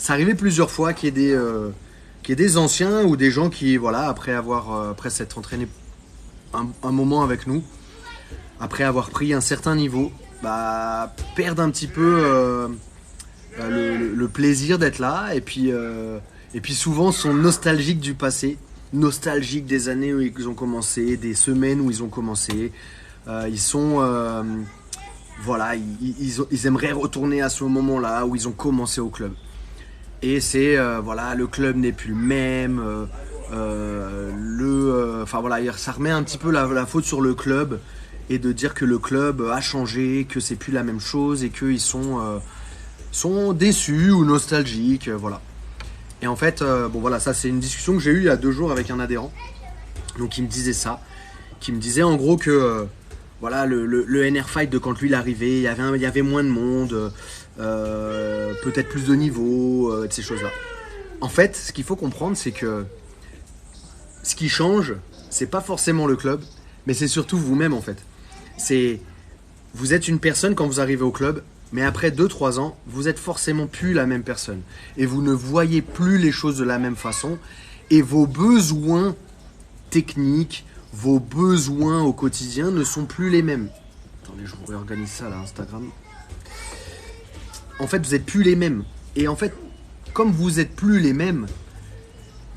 ça arrivait plusieurs fois qu'il y ait des anciens ou des gens qui, voilà, après s'être entraînés un moment avec nous, après avoir pris un certain niveau, bah, perdent un petit peu le plaisir d'être là et puis souvent sont nostalgiques du passé, nostalgiques des années où ils ont commencé, des semaines où ils ont commencé. Ils sont voilà, ils aimeraient retourner à ce moment-là où ils ont commencé au club. Et c'est voilà, le club n'est plus le même. Enfin voilà, ça remet un petit peu la faute sur le club et de dire que le club a changé, que c'est plus la même chose et qu'ils sont déçus ou nostalgiques, voilà. Et en fait, bon voilà, ça c'est une discussion que j'ai eue il y a 2 jours avec un adhérent. Donc il me disait ça, qui me disait en gros que voilà, le NR Fight de quand lui il est arrivé, il y avait moins de monde, peut-être plus de niveau, de ces choses-là. En fait, ce qu'il faut comprendre, c'est que ce qui change, c'est pas forcément le club, mais c'est surtout vous-même en fait. Vous êtes une personne quand vous arrivez au club, mais après 2-3 ans, vous êtes forcément plus la même personne. Et vous ne voyez plus les choses de la même façon. Et vos besoins techniques, vos besoins au quotidien ne sont plus les mêmes. Attendez, je vous réorganise ça là, Instagram. En fait, vous n'êtes plus les mêmes. Et en fait, comme vous n'êtes plus les mêmes,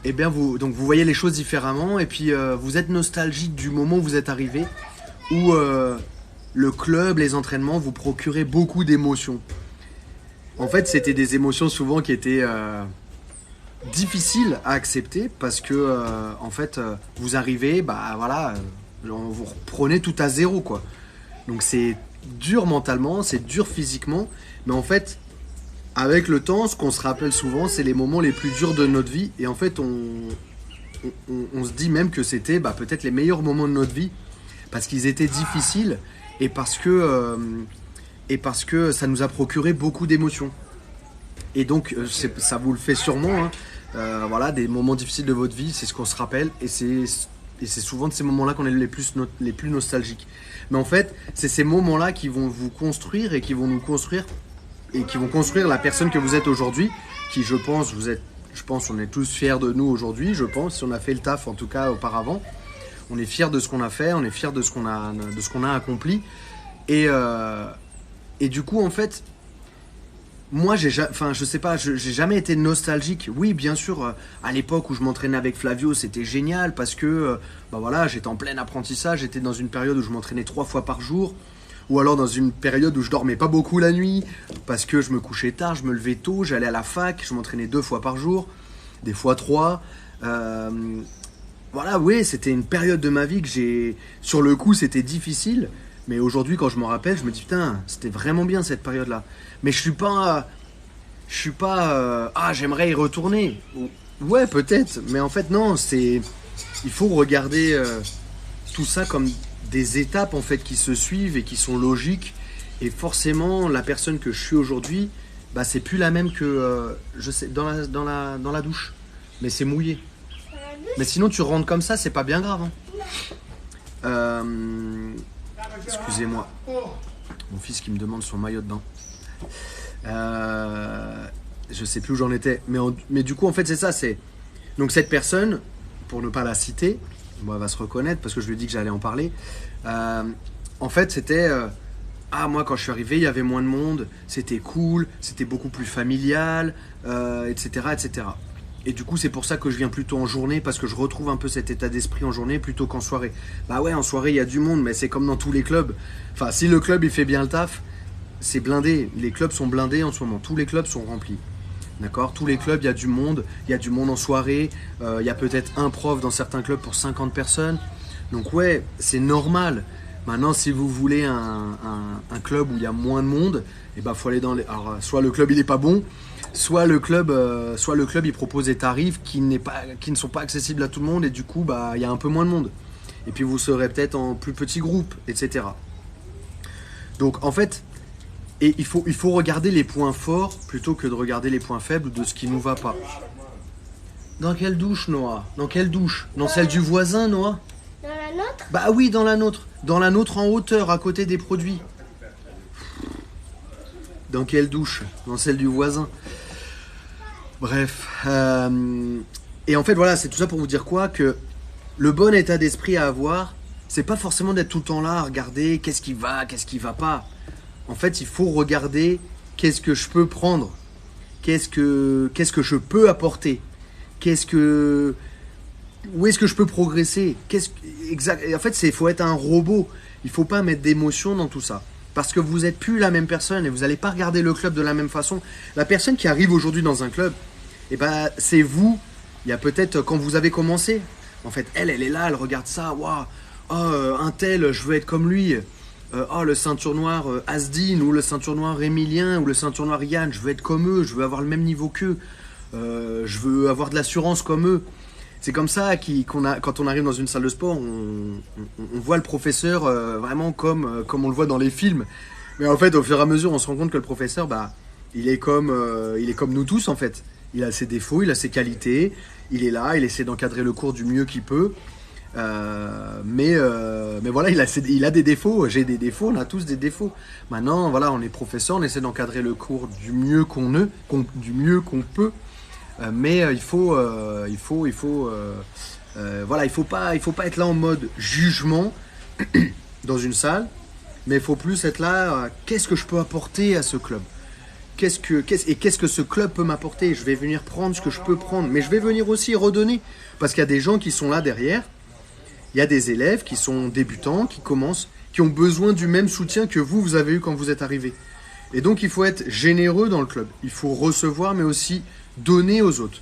eh bien donc vous voyez les choses différemment. Et puis vous êtes nostalgique du moment où vous êtes arrivé, où le club, les entraînements vous procuraient beaucoup d'émotions. En fait, c'était des émotions souvent qui étaient difficiles à accepter parce que en fait, vous arrivez, bah voilà, vous reprenez tout à zéro quoi. Donc c'est dur mentalement, c'est dur physiquement, mais en fait, avec le temps, ce qu'on se rappelle souvent, c'est les moments les plus durs de notre vie. Et en fait, on se dit même que c'était peut-être les meilleurs moments de notre vie parce qu'ils étaient difficiles et parce que ça nous a procuré beaucoup d'émotions. Et donc, ça vous le fait sûrement. Hein. Voilà, des moments difficiles de votre vie, c'est ce qu'on se rappelle. Et c'est souvent de ces moments-là qu'on est les plus nostalgiques. Mais en fait, c'est ces moments-là qui vont vous construire et qui vont nous construire et qui vont construire la personne que vous êtes aujourd'hui, qui je pense on est tous fiers de nous aujourd'hui, je pense, si on a fait le taf en tout cas auparavant. On est fiers de ce qu'on a fait, on est fiers de ce qu'on a accompli. Et du coup, en fait, moi, je sais pas, j'ai jamais été nostalgique. Oui, bien sûr, à l'époque où je m'entraînais avec Flavio, c'était génial parce que voilà, j'étais en plein apprentissage, j'étais dans une période où je m'entraînais 3 fois par jour. Ou alors dans une période où je dormais pas beaucoup la nuit, parce que je me couchais tard, je me levais tôt, j'allais à la fac, je m'entraînais 2 fois par jour, des fois 3. Voilà, oui, c'était une période de ma vie que sur le coup, c'était difficile. Mais aujourd'hui, quand je m'en rappelle, je me dis, putain, c'était vraiment bien cette période-là. Mais je suis pas, j'aimerais y retourner. Ouais, peut-être, mais en fait, non, il faut regarder tout ça comme des étapes en fait qui se suivent et qui sont logiques. Et forcément, la personne que je suis aujourd'hui, c'est plus la même que je sais dans la douche. Mais c'est mouillé. Mais sinon, tu rentres comme ça, c'est pas bien grave. Hein. Excusez-moi, mon fils qui me demande son maillot de bain. Je sais plus où j'en étais, mais du coup, en fait, c'est ça. Donc cette personne, pour ne pas la citer. Bon, elle va se reconnaître parce que je lui ai dit que j'allais en parler. En fait, c'était moi quand je suis arrivé, il y avait moins de monde, c'était cool, c'était beaucoup plus familial, etc., etc. Et du coup, c'est pour ça que je viens plutôt en journée parce que je retrouve un peu cet état d'esprit en journée plutôt qu'en soirée. Bah ouais, en soirée, il y a du monde, mais c'est comme dans tous les clubs. Enfin, si le club il fait bien le taf, c'est blindé. Les clubs sont blindés en ce moment. Tous les clubs sont remplis. D'accord ? Tous les clubs, il y a du monde en soirée, il y a peut-être un prof dans certains clubs pour 50 personnes. Donc ouais, c'est normal. Maintenant, si vous voulez un club où il y a moins de monde, faut aller alors, soit le club il est pas bon, soit le club il propose des tarifs qui ne sont pas accessibles à tout le monde et du coup il y a un peu moins de monde. Et puis vous serez peut-être en plus petit groupe, etc. Donc en fait, et il faut regarder les points forts plutôt que de regarder les points faibles de ce qui nous va pas. Dans quelle douche, Noah ? Dans quelle douche ? Dans celle du voisin, Noah ? Dans la nôtre ? Bah oui, dans la nôtre. Dans la nôtre en hauteur, à côté des produits. Dans quelle douche ? Dans celle du voisin. Bref. Et en fait, voilà, c'est tout ça pour vous dire quoi? Que le bon état d'esprit à avoir, c'est pas forcément d'être tout le temps là à regarder qu'est-ce qui va pas. En fait, il faut regarder qu'est-ce que je peux prendre, qu'est-ce que je peux apporter, qu'est-ce que où est-ce que je peux progresser, exact. Et en fait, c'est faut être un robot. Il faut pas mettre d'émotion dans tout ça. Parce que vous êtes plus la même personne et vous n'allez pas regarder le club de la même façon. La personne qui arrive aujourd'hui dans un club, eh ben, c'est vous. Il y a peut-être quand vous avez commencé. En fait, elle est là, elle regarde ça. Waouh, oh, un tel, je veux être comme lui. Oh, le ceinture noire Asdin ou le ceinture noire Emilien ou le ceinture noire Yann, je veux être comme eux, je veux avoir le même niveau qu'eux. Je veux avoir de l'assurance comme eux. C'est comme ça quand on arrive dans une salle de sport, on voit le professeur vraiment comme on le voit dans les films. Mais en fait, au fur et à mesure, on se rend compte que le professeur, bah, il est comme nous tous en fait. Il a ses défauts, il a ses qualités. Il est là, il essaie d'encadrer le cours du mieux qu'il peut. Mais voilà, il a des défauts. J'ai des défauts, on a tous des défauts. Maintenant, voilà, on est professeur, on essaie d'encadrer le cours du mieux du mieux qu'on peut. Mais voilà, il faut pas être là en mode jugement dans une salle, mais il faut plus être là. Qu'est-ce que je peux apporter à ce club? Qu'est-ce que ce club peut m'apporter? Je vais venir prendre ce que je peux prendre, mais je vais venir aussi redonner, parce qu'il y a des gens qui sont là derrière. Il y a des élèves qui sont débutants, qui commencent, qui ont besoin du même soutien que vous avez eu quand vous êtes arrivé. Et donc il faut être généreux dans le club. Il faut recevoir, mais aussi donner aux autres.